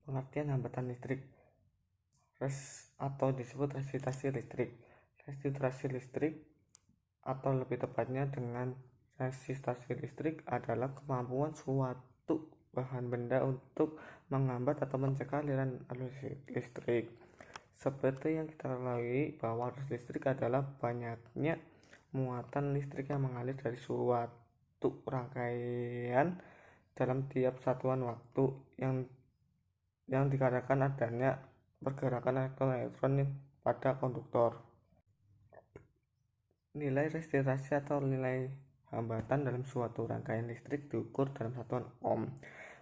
Pengertian hambatan listrik atau disebut resistasi listrik. Resistasi listrik atau lebih tepatnya dengan resistasi listrik adalah kemampuan suatu bahan benda untuk menghambat atau mencegah aliran arus listrik. Seperti yang kita ketahui bahwa arus listrik adalah banyaknya muatan listrik yang mengalir dari suatu rangkaian dalam tiap satuan waktu yang dikarenakan adanya pergerakan elektron pada konduktor. Nilai resistasi atau nilai hambatan dalam suatu rangkaian listrik diukur dalam satuan ohm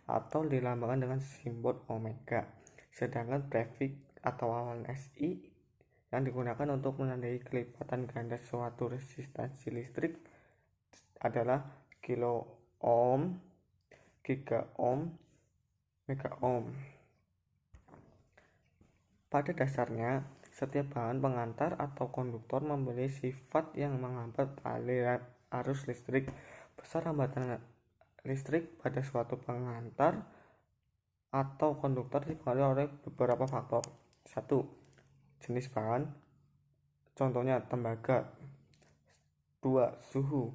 atau dilambangkan dengan simbol omega. Sedangkan prefix atau awalan SI yang digunakan untuk menandai kelipatan ganda suatu resistansi listrik adalah kilo ohm, giga ohm, mega ohm. Pada dasarnya, setiap bahan pengantar atau konduktor memiliki sifat yang menghambat aliran arus listrik. Besar hambatan listrik pada suatu pengantar atau konduktor dipengaruhi oleh beberapa faktor. 1. Jenis bahan, contohnya tembaga. 2. Suhu.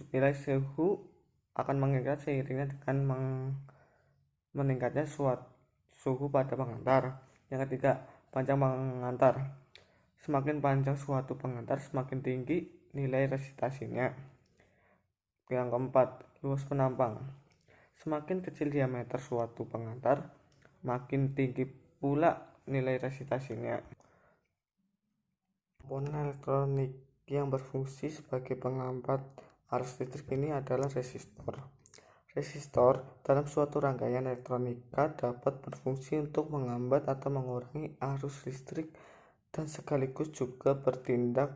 Nilai suhu akan meningkat seiringnya dengan meningkatnya suhu pada pengantar. Yang ketiga, panjang pengantar. Semakin panjang suatu pengantar, semakin tinggi nilai resistasinya. Yang keempat, luas penampang. Semakin kecil diameter suatu pengantar, makin tinggi pula nilai resistasinya. Komponen elektronik yang berfungsi sebagai penghambat arus listrik ini adalah resistor. Resistor dalam suatu rangkaian elektronika dapat berfungsi untuk menghambat atau mengurangi arus listrik dan sekaligus juga bertindak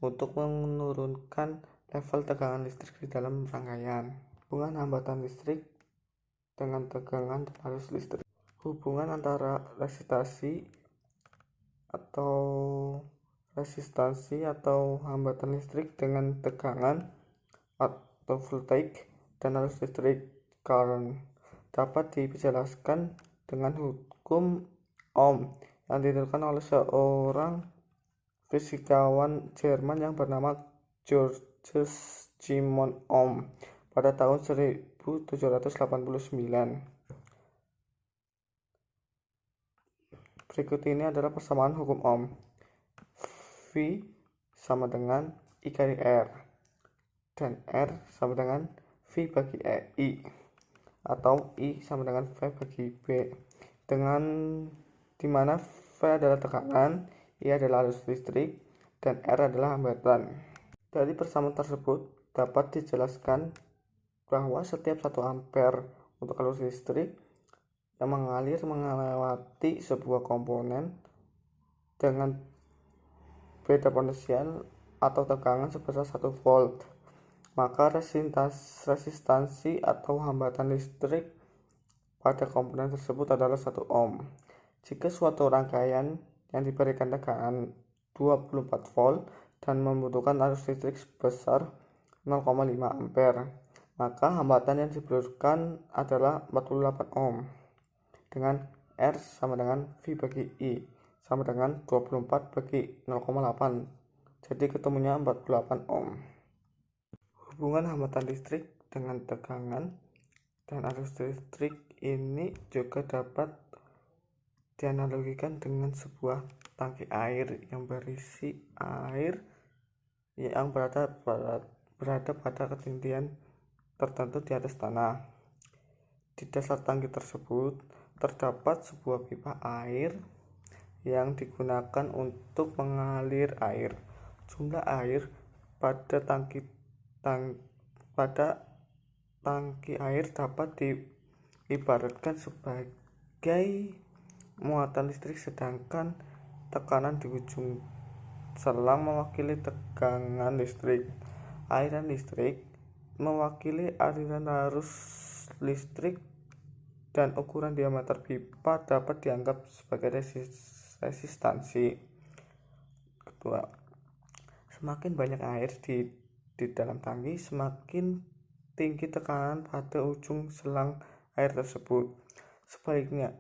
untuk menurunkan level tegangan listrik di dalam rangkaian. Hubungan hambatan listrik dengan tegangan dan arus listrik. Hubungan antara resistansi atau hambatan listrik dengan tegangan atau voltage dan arus listrik current dapat dijelaskan dengan hukum Ohm yang ditentukan oleh seorang fisikawan Jerman yang bernama Georges Simon Ohm pada tahun 1789. Berikut ini adalah persamaan hukum Ohm. V sama dengan I kali R dan R sama dengan V bagi I atau I sama dengan V bagi B, dengan dimana V adalah tekanan, I adalah arus listrik, dan R adalah hambatan. Dari persamaan tersebut dapat dijelaskan bahwa setiap 1 ampere untuk arus listrik yang mengalir melewati sebuah komponen dengan beda potensial atau tegangan sebesar 1 volt, maka resistansi atau hambatan listrik pada komponen tersebut adalah 1 ohm. Jika suatu rangkaian yang diberikan tegangan 24 volt dan membutuhkan arus listrik sebesar 0,5 ampere, maka hambatan yang diperlukan adalah 48 ohm, dengan R sama dengan V bagi I sama dengan 24 bagi 0,8, jadi ketemunya 48 ohm. Hubungan hambatan listrik dengan tegangan dan arus listrik ini juga dapat dianalogikan dengan sebuah tangki air yang berisi air yang berada pada ketinggian tertentu di atas tanah. Di dasar tangki tersebut terdapat sebuah pipa air yang digunakan untuk mengalir air. Jumlah air pada tangki air dapat diibaratkan sebagai muatan listrik, sedangkan tekanan di ujung selang mewakili tegangan listrik. Aliran listrik mewakili aliran arus listrik, dan ukuran diameter pipa dapat dianggap sebagai resistansi. Kedua, semakin banyak air di dalam tangki, semakin tinggi tekanan pada ujung selang air tersebut. Sebaliknya,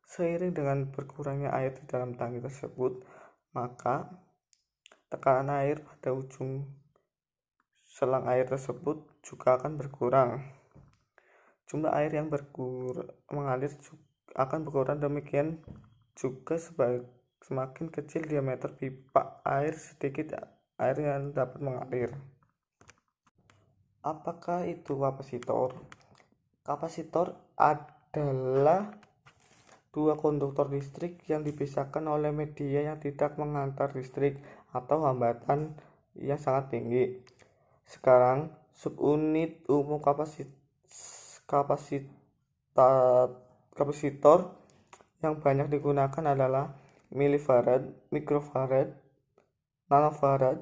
seiring dengan berkurangnya air di dalam tangki tersebut, maka tekanan air pada ujung selang air tersebut juga akan berkurang. Jumlah air yang mengalir akan berkurang, demikian juga semakin kecil diameter pipa air, sedikit air yang dapat mengalir. Apakah itu kapasitor? Kapasitor adalah dua konduktor listrik yang dipisahkan oleh media yang tidak menghantar listrik atau hambatan yang sangat tinggi. Sekarang, subunit umum kapasitor yang banyak digunakan adalah milifarad, mikrofarad, nanofarad,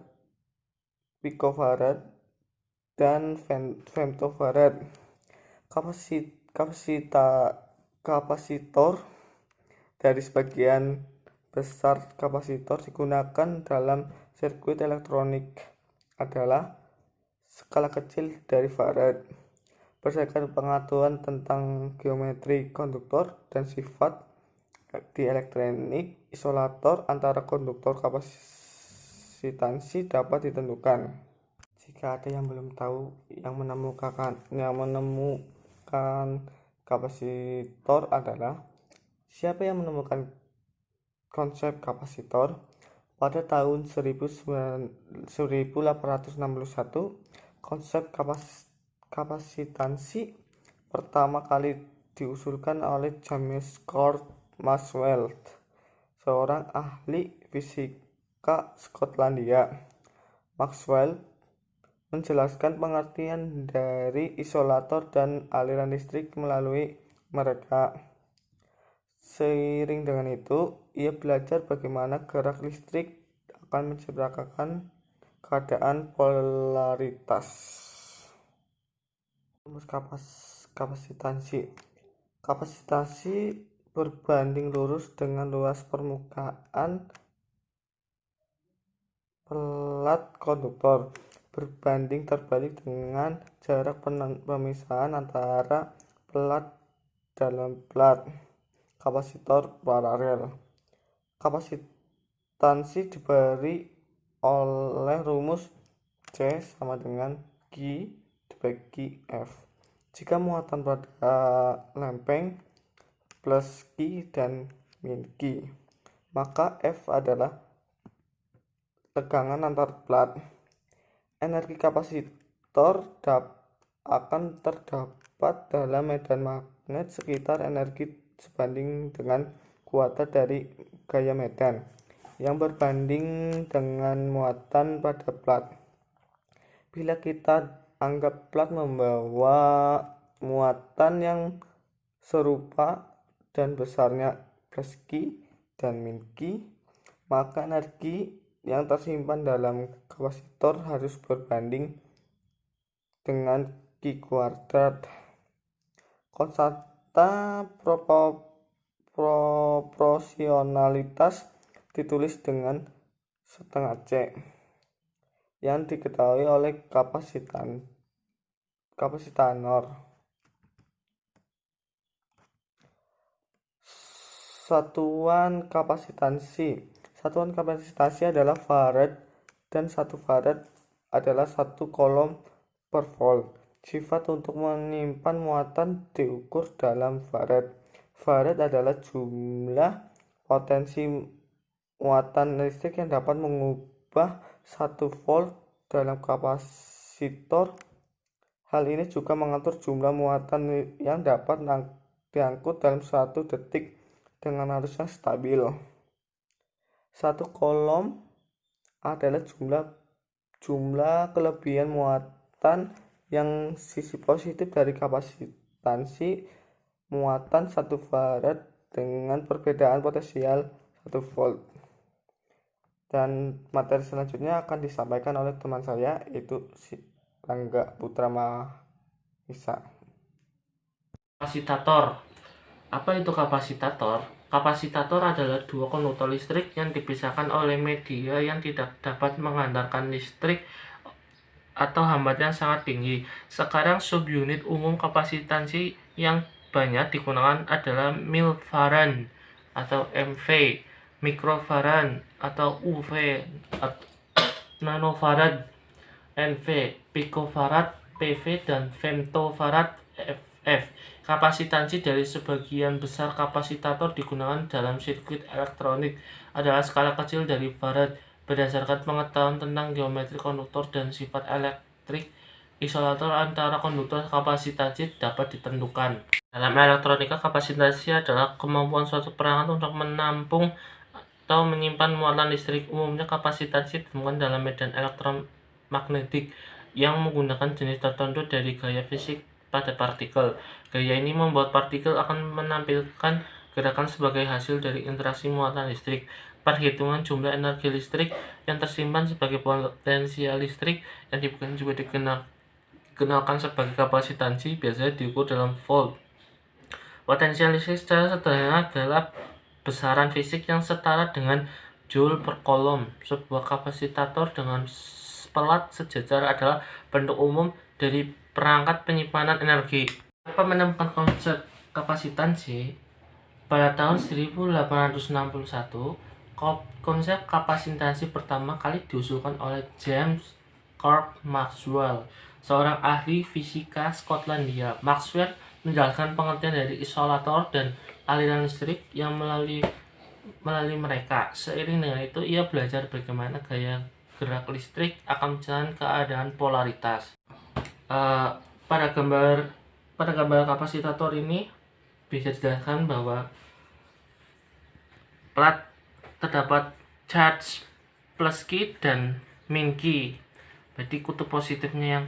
picofarad, dan femtofarad. Kapasitor dari sebagian besar kapasitor digunakan dalam sirkuit elektronik adalah skala kecil dari farad. Berdasarkan pengetahuan tentang geometri konduktor dan sifat di elektronik, isolator antara konduktor kapasitansi dapat ditentukan. Jika ada yang belum tahu yang menemukan kapasitor adalah siapa yang menemukan konsep kapasitor? Pada tahun 1861, konsep kapasitansi pertama kali diusulkan oleh James Clerk Maxwell, seorang ahli fisika Skotlandia. Maxwell menjelaskan pengertian dari isolator dan aliran listrik melalui mereka. Seiring dengan itu, ia belajar bagaimana gerak listrik akan menciptakan keadaan polaritas. Rumus kapasitansi. Kapasitansi berbanding lurus dengan luas permukaan pelat konduktor berbanding terbalik dengan jarak pemisahan antara pelat dalam plat. Kapasitor paralel. Kapasitansi diberi oleh rumus C sama dengan Q dibagi F. Jika muatan pada lempeng plus Q dan min Q, maka F adalah tegangan antar plat. Energi kapasitor akan terdapat dalam medan magnet sekitar energi sebanding dengan kuota dari gaya medan yang berbanding dengan muatan pada plat. Bila kita anggap plat membawa muatan yang serupa dan besarnya plus Q dan min Q, maka energi yang tersimpan dalam kapasitor harus berbanding dengan Q kuadrat. Konstanta proporsionalitas ditulis dengan setengah C yang diketahui oleh kapasitanor. Satuan kapasitansi. Satuan kapasitansi adalah farad dan 1 farad adalah 1 coulomb per volt. Sifat untuk menyimpan muatan diukur dalam farad. Farad adalah jumlah potensi muatan listrik yang dapat mengubah 1 volt dalam kapasitor. Hal ini juga mengatur jumlah muatan yang dapat diangkut dalam 1 detik dengan arus yang stabil. 1 coulomb adalah jumlah kelebihan muatan yang sisi positif dari kapasitansi muatan 1 farad dengan perbedaan potensial 1 volt. Dan materi selanjutnya akan disampaikan oleh teman saya, yaitu Rangga Putra Mahisa. Kapasitator. Apa itu kapasitator? Kapasitator adalah dua konduktor listrik yang dipisahkan oleh media yang tidak dapat menghantarkan listrik atau hambatan yang sangat tinggi. Sekarang subunit umum kapasitansi yang banyak digunakan adalah mil-farad atau MV, mikrofarad atau UV, nanofarad NV, picofarad PV, dan femtofarad FF. Kapasitansi dari sebagian besar kapasitator digunakan dalam sirkuit elektronik adalah skala kecil dari farad. Berdasarkan pengetahuan tentang geometri konduktor dan sifat elektrik isolator antara konduktor, kapasitansi dapat ditentukan. Dalam elektronika, kapasitansi adalah kemampuan suatu perangkat untuk menampung atau menyimpan muatan listrik. Umumnya kapasitansi ditemukan dalam medan elektromagnetik yang menggunakan jenis tertentu dari gaya fisik pada partikel. Gaya ini membuat partikel akan menampilkan gerakan sebagai hasil dari interaksi muatan listrik. Perhitungan jumlah energi listrik yang tersimpan sebagai potensial listrik yang juga dikenalkan sebagai kapasitansi biasanya diukur dalam volt. Potensial listrik secara sederhana adalah besaran fisik yang setara dengan joule per coulomb. Sebuah kapasitator dengan pelat sejajar adalah bentuk umum dari perangkat penyimpanan energi. Apa menemukan konsep kapasitansi? Pada tahun 1861, konsep kapasitansi pertama kali diusulkan oleh James Clerk Maxwell, seorang ahli fisika Skotlandia. Maxwell menjelaskan pengertian dari isolator dan aliran listrik yang melalui mereka. Seiring dengan itu, ia belajar bagaimana gaya gerak listrik akan menjalankan keadaan polaritas. Pada gambar kapasitator ini bisa dijelaskan bahwa plat terdapat charge plus Q dan min Q. Jadi kutub positifnya yang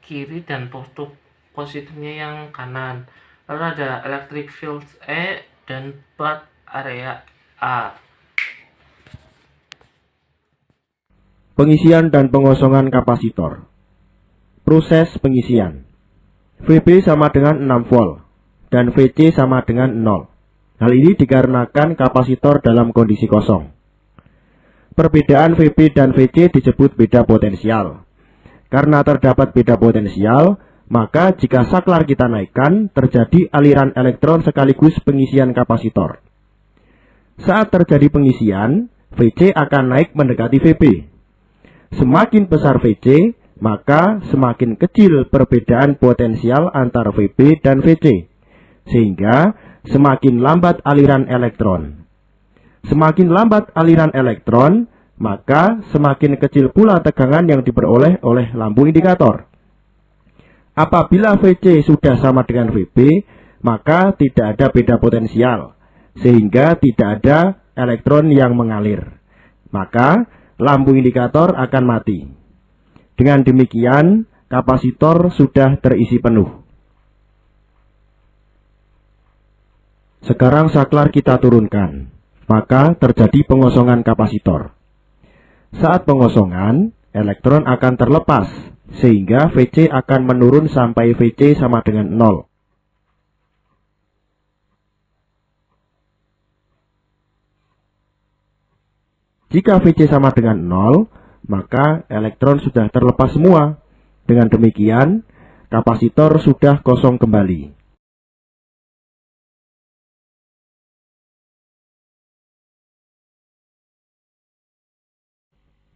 kiri dan kutub positifnya yang kanan. Lalu ada electric field E dan plat area A. Pengisian dan pengosongan kapasitor. Proses pengisian. VB sama dengan 6 volt dan VC sama dengan 0. Hal ini dikarenakan kapasitor dalam kondisi kosong. Perbedaan VB dan VC disebut beda potensial. Karena terdapat beda potensial, maka jika saklar kita naikkan, terjadi aliran elektron sekaligus pengisian kapasitor. Saat terjadi pengisian, VC akan naik mendekati VB. Semakin besar VC, maka semakin kecil perbedaan potensial antara VB dan VC, sehingga semakin lambat aliran elektron. Semakin lambat aliran elektron, maka semakin kecil pula tegangan yang diperoleh oleh lampu indikator. Apabila VC sudah sama dengan VB, maka tidak ada beda potensial, sehingga tidak ada elektron yang mengalir. Maka lampu indikator akan mati. Dengan demikian, kapasitor sudah terisi penuh. Sekarang saklar kita turunkan, maka terjadi pengosongan kapasitor. Saat pengosongan, elektron akan terlepas, sehingga VC akan menurun sampai VC sama dengan 0. Jika VC sama dengan 0, maka elektron sudah terlepas semua. Dengan demikian, kapasitor sudah kosong kembali.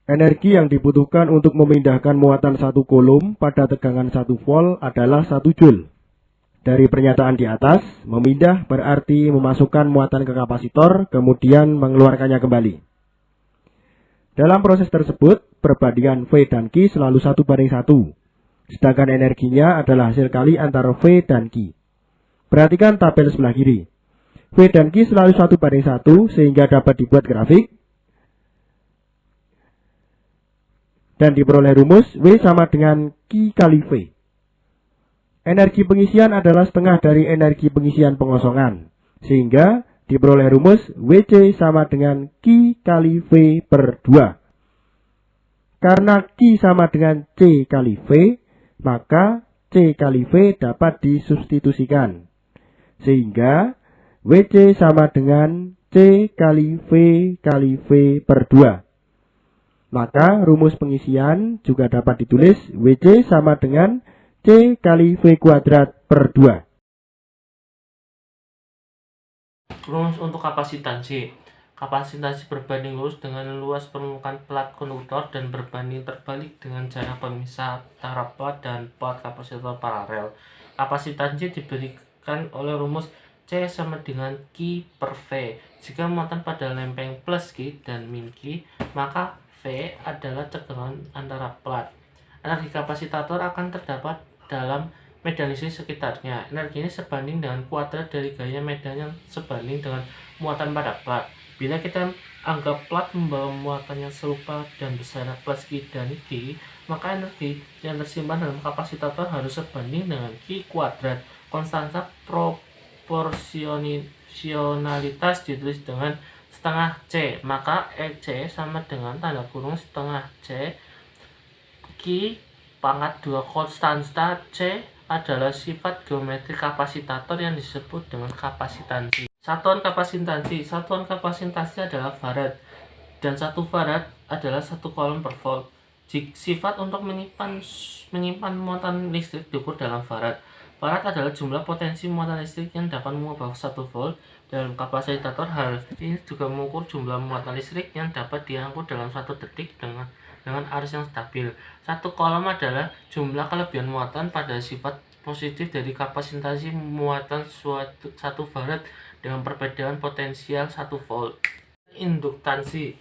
Energi yang dibutuhkan untuk memindahkan muatan 1 coulomb pada tegangan 1 volt adalah 1 joule. Dari pernyataan di atas, memindah berarti memasukkan muatan ke kapasitor, kemudian mengeluarkannya kembali. Dalam proses tersebut, perbandingan V dan Q selalu 1:1, sedangkan energinya adalah hasil kali antara V dan Q. Perhatikan tabel sebelah kiri. V dan Q selalu 1:1 sehingga dapat dibuat grafik. Dan diperoleh rumus W sama dengan Q kali V. Energi pengisian adalah setengah dari energi pengisian pengosongan, sehingga diperoleh rumus WC sama dengan Q kali V per 2. Karena Q sama dengan C kali V, maka C kali V dapat disubstitusikan, sehingga WC sama dengan C kali V per 2. Maka rumus pengisian juga dapat ditulis WC sama dengan C kali V kuadrat per 2. Rumus untuk kapasitansi. Kapasitansi berbanding lurus dengan luas permukaan plat konduktor dan berbanding terbalik dengan jarak pemisah antara plat dan plat kapasitor paralel. Kapasitansi diberikan oleh rumus C sama dengan Q per V. Jika muatan pada lempeng plus Q dan min Q, maka V adalah cegeran antara plat. Energi kapasitator akan terdapat dalam medan listrik sekitarnya. Energi ini sebanding dengan kuadrat dari gaya medan yang sebanding dengan muatan pada plat. Bila kita anggap plat membawa muatan yang serupa dan besar plus Q dan Q, maka energi yang tersimpan dalam kapasitator harus sebanding dengan Q kuadrat. Konstanta proporsionalitas ditulis dengan setengah C, maka EC sama dengan tanda kurung setengah C Q pangkat 2. Konstanta C adalah sifat geometri kapasitator yang disebut dengan kapasitansi. Satuan kapasitansi. Satuan kapasitansi adalah farad, dan 1 farad adalah 1 coulomb per volt. Sifat untuk menyimpan muatan listrik diukur dalam farad. Farad adalah jumlah potensi muatan listrik yang dapat mengubah 1 volt. Dalam kapasitator, hal ini juga mengukur jumlah muatan listrik yang dapat diangkut dalam 1 detik dengan arus yang stabil. 1 coulomb adalah jumlah kelebihan muatan pada sifat positif dari kapasitansi muatan 1 farad dengan perbedaan potensial 1 volt. Induktansi.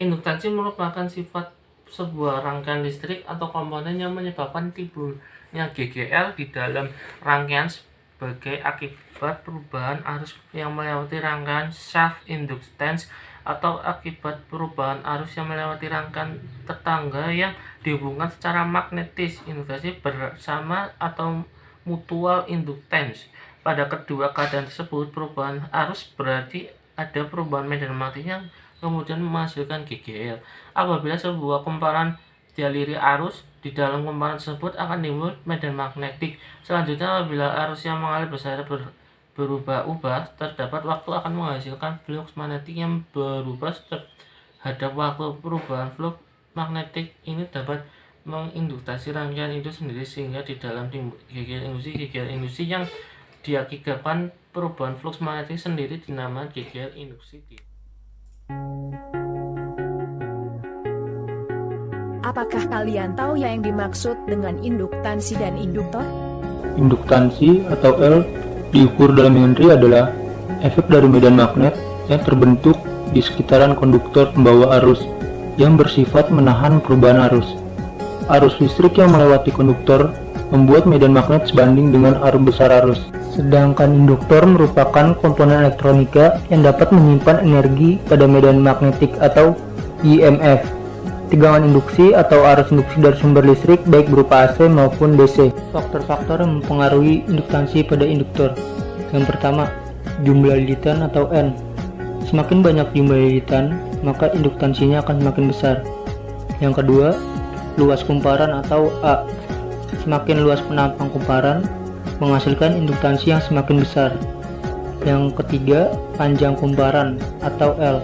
Induktansi merupakan sifat sebuah rangkaian listrik atau komponen yang menyebabkan timbulnya GGL di dalam rangkaian sebagai akibat perubahan arus yang melewati rangkaian shaft inductance atau akibat perubahan arus yang melewati rangkaian tetangga yang dihubungkan secara magnetis. Induktasi bersama atau mutual inductance. Pada kedua keadaan tersebut, perubahan arus berarti ada perubahan medan magnetik yang kemudian menghasilkan GGL. Apabila sebuah kumparan dialiri arus, di dalam kumparan tersebut akan timbul medan magnetik. Selanjutnya, apabila arus yang mengalir bersara berubah-ubah, terdapat waktu akan menghasilkan flux magnetik yang berubah terhadap waktu. Perubahan flux magnetik ini dapat menginduksi rangkaian itu sendiri, sehingga di dalam timbul GGL induksi yang diakibatkan perubahan flux magnetik sendiri dinamakan GGL induksi. Apakah kalian tahu yang dimaksud dengan induktansi dan induktor? Induktansi atau L diukur dalam Henry adalah efek dari medan magnet yang terbentuk di sekitaran konduktor pembawa arus yang bersifat menahan perubahan arus. Arus listrik yang melewati konduktor membuat medan magnet sebanding dengan arus besar arus. Sedangkan induktor merupakan komponen elektronika yang dapat menyimpan energi pada medan magnetik atau IMF. Tegangan induksi atau arus induksi dari sumber listrik baik berupa AC maupun DC. Faktor-faktor yang mempengaruhi induktansi pada induktor. Yang pertama, jumlah lilitan atau N. Semakin banyak jumlah lilitan, maka induktansinya akan semakin besar. Yang kedua, luas kumparan atau A. Semakin luas penampang kumparan, menghasilkan induktansi yang semakin besar. Yang ketiga, panjang kumparan atau L.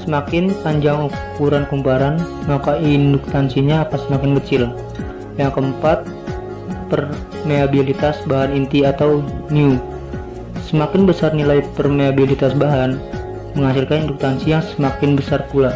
Semakin panjang ukuran kumparan, maka induktansinya akan semakin kecil. Yang keempat, permeabilitas bahan inti atau nu. Semakin besar nilai permeabilitas bahan, menghasilkan induktansi yang semakin besar pula.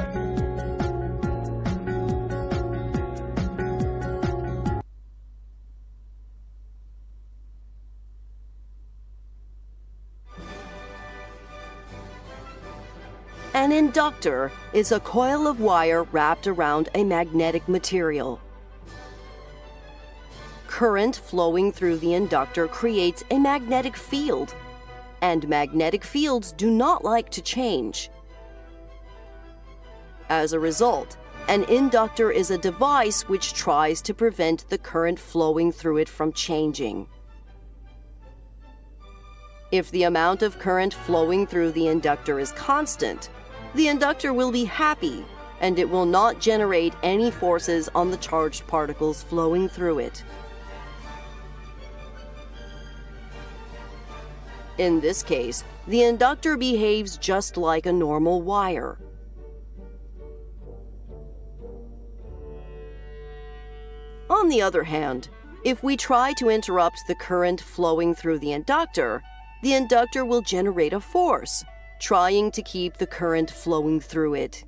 An inductor is a coil of wire wrapped around a magnetic material. Current flowing through the inductor creates a magnetic field, and magnetic fields do not like to change. As a result, an inductor is a device which tries to prevent the current flowing through it from changing. If the amount of current flowing through the inductor is constant, the inductor will be happy and it will not generate any forces on the charged particles flowing through it. In this case, the inductor behaves just like a normal wire. On the other hand, if we try to interrupt the current flowing through the inductor, the inductor will generate a force, trying to keep the current flowing through it.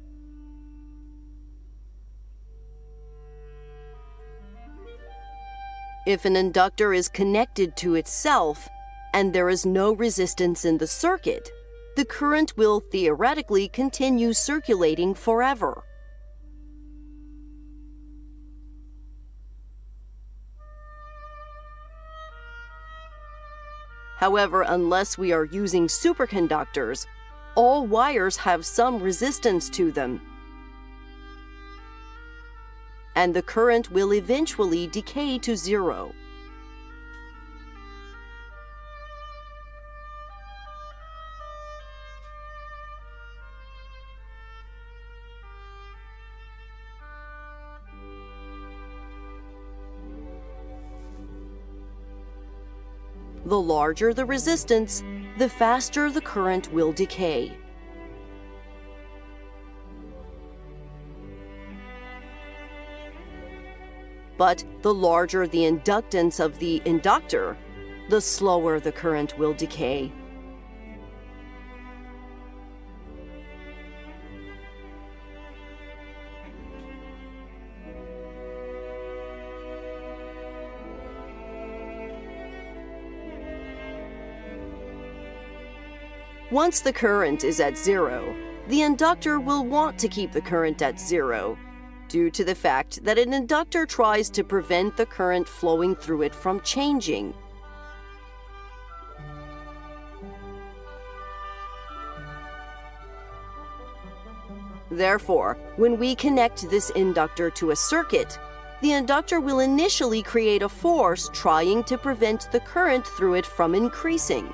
If an inductor is connected to itself and there is no resistance in the circuit, the current will theoretically continue circulating forever. However, unless we are using superconductors, all wires have some resistance to them, and the current will eventually decay to zero. The larger the resistance, the faster the current will decay. But the larger the inductance of the inductor, the slower the current will decay. Once the current is at zero, the inductor will want to keep the current at zero, due to the fact that an inductor tries to prevent the current flowing through it from changing. Therefore, when we connect this inductor to a circuit, the inductor will initially create a force trying to prevent the current through it from increasing.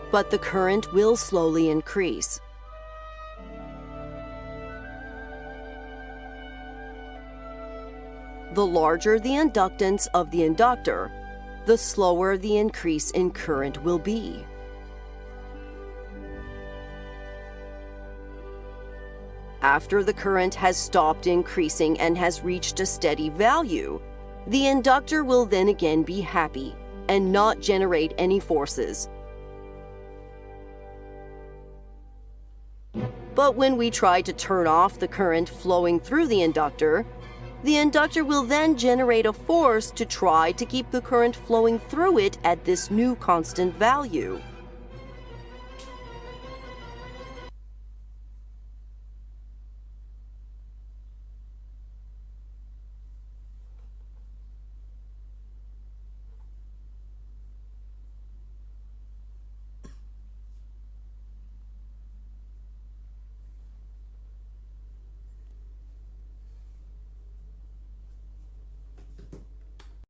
But the current will slowly increase. The larger the inductance of the inductor, the slower the increase in current will be. After the current has stopped increasing and has reached a steady value, the inductor will then again be happy and not generate any forces. But when we try to turn off the current flowing through the inductor will then generate a force to try to keep the current flowing through it at this new constant value.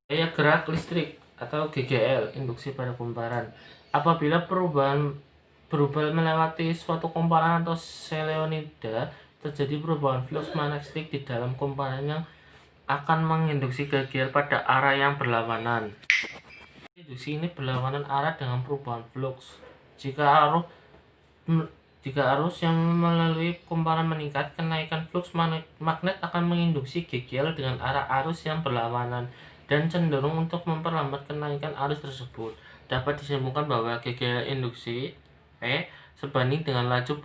Gaya gerak listrik atau GGL, induksi pada kumparan. Apabila berubah melewati suatu kumparan atau seleonida, terjadi perubahan flux magnetik di dalam kumparan yang akan menginduksi GGL pada arah yang berlawanan. Induksi ini berlawanan arah dengan perubahan flux. Jika arus yang melalui kumparan meningkat, kenaikan flux magnet akan menginduksi GGL dengan arah arus yang berlawanan dan cenderung untuk memperlambat kenaikan arus tersebut. Dapat disimpulkan bahwa GGL induksi E sebanding dengan laju